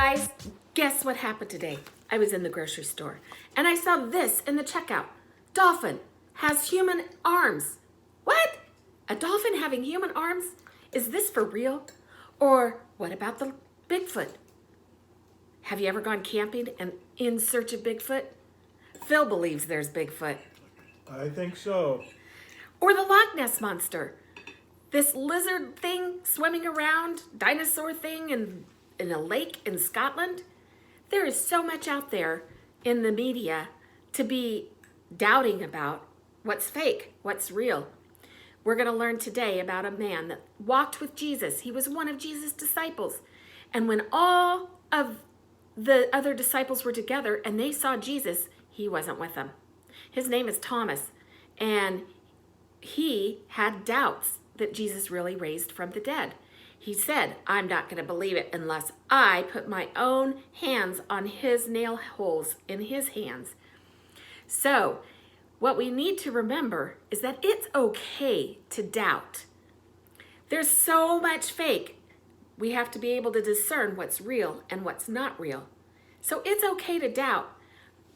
guys, guess what happened today? I was in the grocery store and I saw this in the checkout. Dolphin has human arms. What? A dolphin having human arms? Is this for real? Or what about the Bigfoot? Have you ever gone camping and in search of Bigfoot? Phil believes there's Bigfoot. I think so. Or the Loch Ness Monster. This lizard thing swimming around, dinosaur thing in a lake in Scotland. There is so much out there in the media to be doubting about what's fake, what's real. We're going to learn today about a man that walked with Jesus. He was one of Jesus' disciples. And when all of the other disciples were together and they saw Jesus, he wasn't with them. His name is Thomas, and he had doubts that Jesus really raised from the dead. He said, I'm not going to believe it unless I put my own hands on his nail holes in his hands. So what we need to remember is that it's okay to doubt. There's so much fake. We have to be able to discern what's real and what's not real. So it's okay to doubt.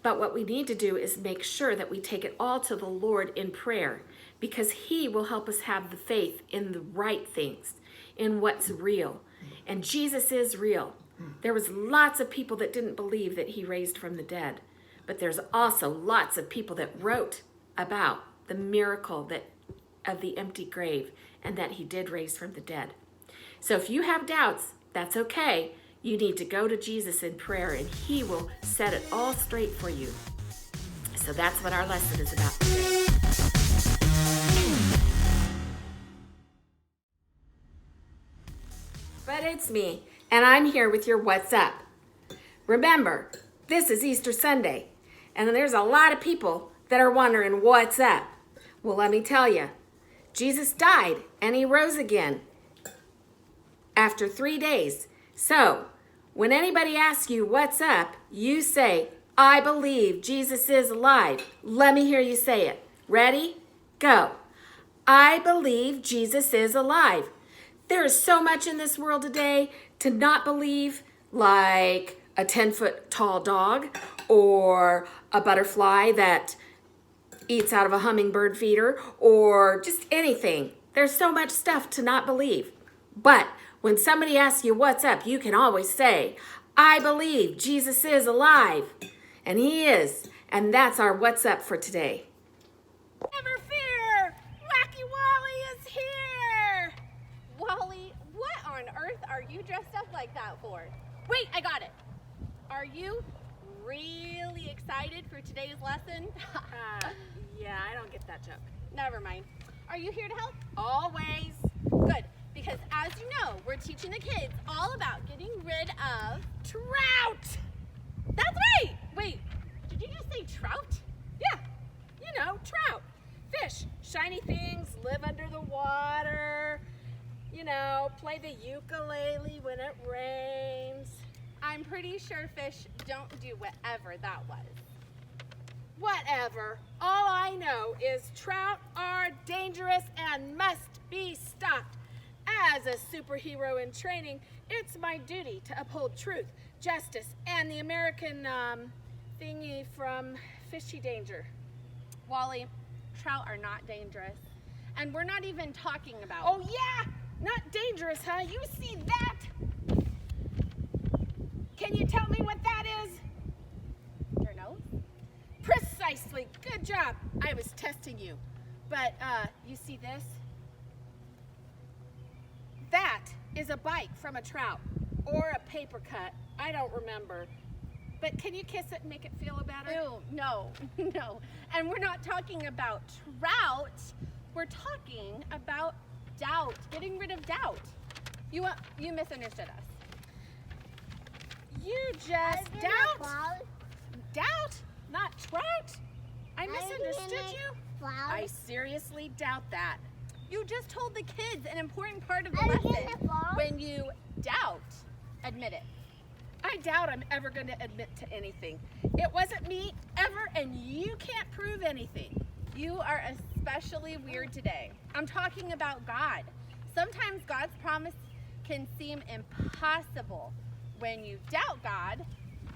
But what we need to do is make sure that we take it all to the Lord in prayer, because he will help us have the faith in the right things, in what's real. And Jesus is real. There was lots of people that didn't believe that he raised from the dead. But there's also lots of people that wrote about the miracle of the empty grave and that he did raise from the dead. So if you have doubts, that's okay. You need to go to Jesus in prayer and he will set it all straight for you. So that's what our lesson is about today. But it's me, and I'm here with your What's Up. Remember, this is Easter Sunday, and there's a lot of people that are wondering what's up. Well, let me tell you, Jesus died and he rose again after 3 days. So when anybody asks you what's up, you say, I believe Jesus is alive. Let me hear you say it. Ready? Go. I believe Jesus is alive. There is so much in this world today to not believe, like a 10-foot tall dog or a butterfly that eats out of a hummingbird feeder or just anything. There's so much stuff to not believe. But when somebody asks you what's up, you can always say, I believe Jesus is alive. And he is. And that's our what's up for today. Never fear! Wacky Wally is here! Wally, what on earth are you dressed up like that for? Wait, I got it. Are you really excited for today's lesson? Yeah, I don't get that joke. Never mind. Are you here to help? Always. Good, because as you know, we're teaching the kids all about getting rid of Trout! That's right! Wait, did you just say trout? Yeah, you know, trout. Fish, shiny things, live under the water, you know, play the ukulele when it rains. I'm pretty sure fish don't do whatever that was. Whatever. All I know is trout are dangerous and must be stopped. As a superhero in training, it's my duty to uphold truth, justice, and the American thingy from fishy danger. Wally, trout are not dangerous. And we're not even talking about... Oh yeah, not dangerous, huh? You see that? Can you tell me what that is? Your nose? Precisely. Good job. I was testing you. But you see this? That is a bite from a trout or a paper cut. I don't remember. But can you kiss it and make it feel better? Ew, no, no. And we're not talking about trout. We're talking about doubt, getting rid of doubt. You misunderstood us. You just doubt? Doubt? Not trout? I misunderstood you? I seriously doubt that. You just told the kids an important part of the lesson. When you doubt, admit it. I doubt I'm ever going to admit to anything. It wasn't me ever, and you can't prove anything. You are especially weird today. I'm talking about God. Sometimes God's promise can seem impossible. When you doubt God,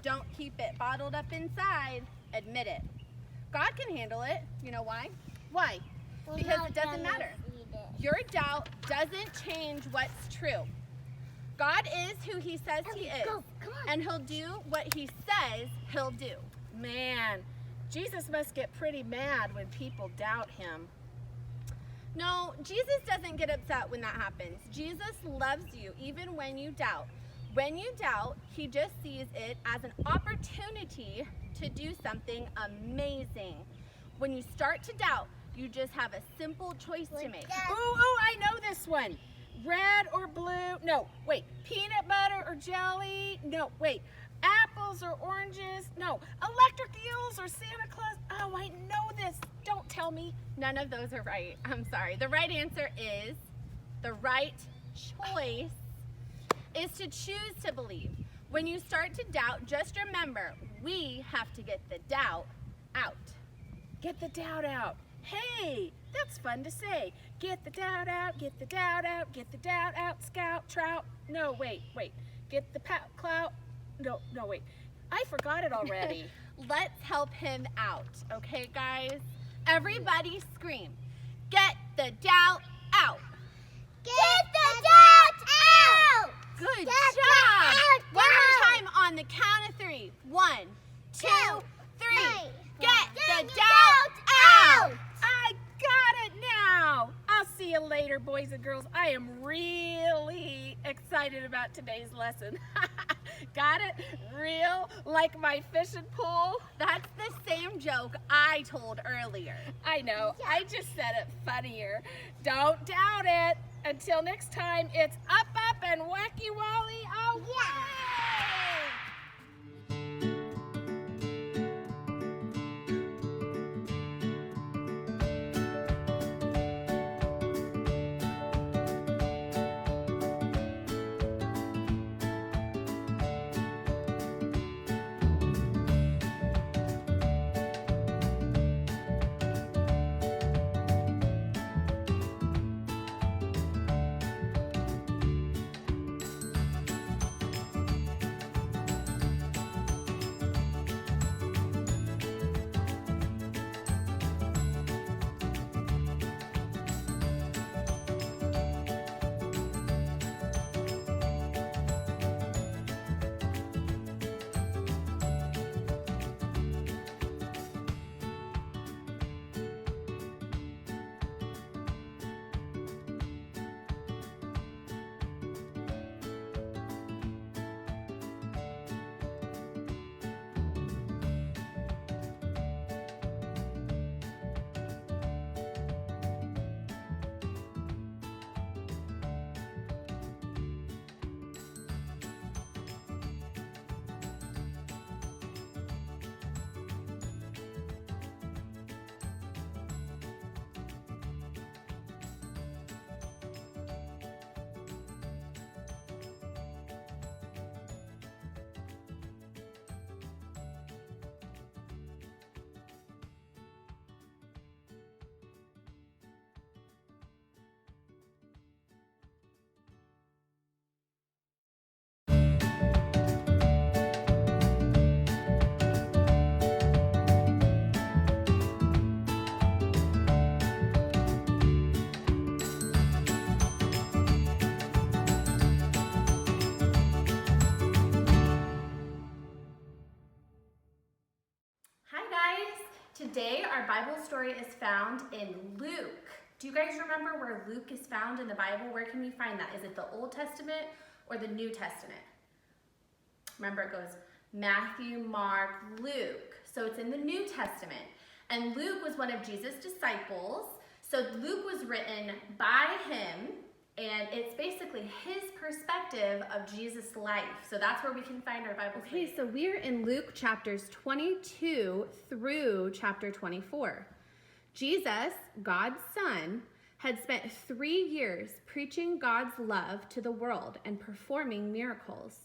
don't keep it bottled up inside. Admit it. God can handle it. You know why? Why? Because it doesn't matter. Your doubt doesn't change what's true. God is who he says he is, and he'll do what he says he'll do. Man, Jesus must get pretty mad when people doubt him. No, Jesus doesn't get upset when that happens. Jesus loves you even when you doubt. When you doubt, he just sees it as an opportunity to do something amazing. When you start to doubt, you just have a simple choice to make. Ooh, I know this one. Red or blue? No, wait. Peanut butter or jelly? No, wait. Apples or oranges? No. Electric eels or Santa Claus? Oh, I know this. Don't tell me. None of those are right. I'm sorry. The right answer is, the right choice is to choose to believe. When you start to doubt, just remember, we have to get the doubt out. Get the doubt out. Hey, that's fun to say. Get the doubt out, get the doubt out, get the doubt out, scout, trout. No, wait. Get the clout. No, wait. I forgot it already. Let's help him out, okay, guys? Everybody scream. Get the doubt out. Get the doubt out! Good Get job. the doubt One more out! time on the count of 3. 1, 2, 3. Get the the doubt doubt out. I got it now. I'll see you later, boys and girls. I am really excited about today's lesson. Got it? Real? Like my fishing pole? That's the same joke I told earlier. I know. I just said it funnier. Don't doubt it. Until next time, it's up, and wacky wally away! Today, our Bible story is found in Luke. Do you guys remember where Luke is found in the Bible? Where can we find that? Is it the Old Testament or the New Testament? Remember, it goes Matthew, Mark, Luke. So it's in the New Testament. And Luke was one of Jesus' disciples. So Luke was written by him, and it's basically his perspective of Jesus' life. So that's where we can find our Bible story. Okay, so we're in Luke chapters 22 through chapter 24. Jesus, God's Son, had spent 3 years preaching God's love to the world and performing miracles.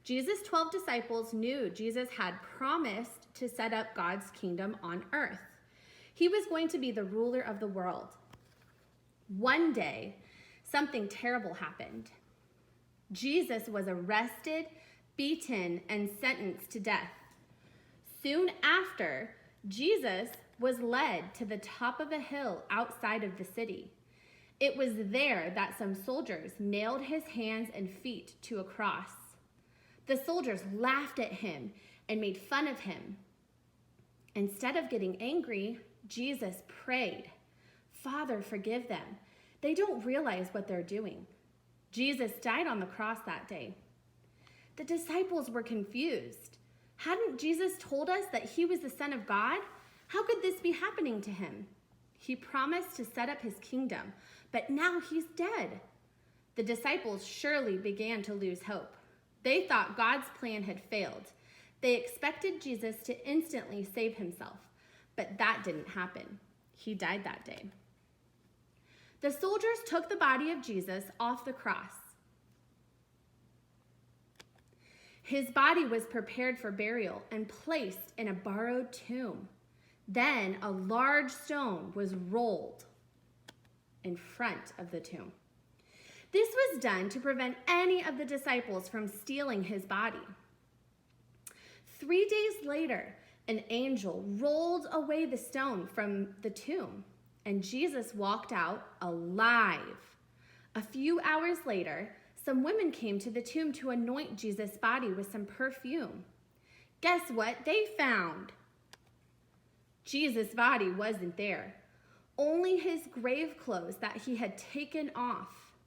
Jesus' 12 disciples knew Jesus had promised to set up God's kingdom on earth. He was going to be the ruler of the world. One day, something terrible happened. Jesus was arrested, beaten, and sentenced to death. Soon after, Jesus was led to the top of a hill outside of the city. It was there that some soldiers nailed his hands and feet to a cross. The soldiers laughed at him and made fun of him. Instead of getting angry, Jesus prayed, "Father, forgive them. They don't realize what they're doing." Jesus died on the cross that day. The disciples were confused. Hadn't Jesus told us that he was the Son of God? How could this be happening to him? He promised to set up his kingdom, but now he's dead. The disciples surely began to lose hope. They thought God's plan had failed. They expected Jesus to instantly save himself, but that didn't happen. He died that day. The soldiers took the body of Jesus off the cross. His body was prepared for burial and placed in a borrowed tomb. Then a large stone was rolled in front of the tomb. This was done to prevent any of the disciples from stealing his body. 3 days later, an angel rolled away the stone from the tomb, and Jesus walked out alive. A few hours later, some women came to the tomb to anoint Jesus' body with some perfume. Guess what they found? Jesus' body wasn't there, only his grave clothes that he had taken off.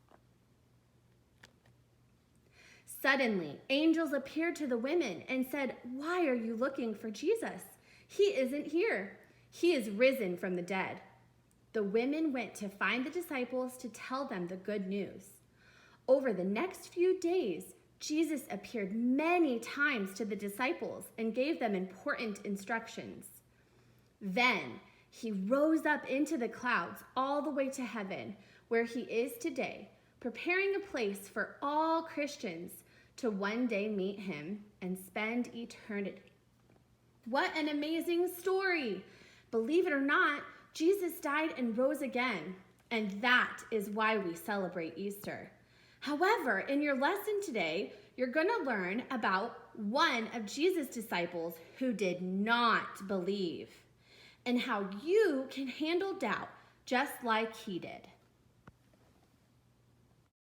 Suddenly, angels appeared to the women and said, "Why are you looking for Jesus? He isn't here. He is risen from the dead." The women went to find the disciples to tell them the good news. Over the next few days, Jesus appeared many times to the disciples and gave them important instructions. Then he rose up into the clouds all the way to heaven, where he is today, preparing a place for all Christians to one day meet him and spend eternity. What an amazing story! Believe it or not, Jesus died and rose again, and that is why we celebrate Easter. However, in your lesson today, you're going to learn about one of Jesus' disciples who did not believe, and how you can handle doubt just like he did.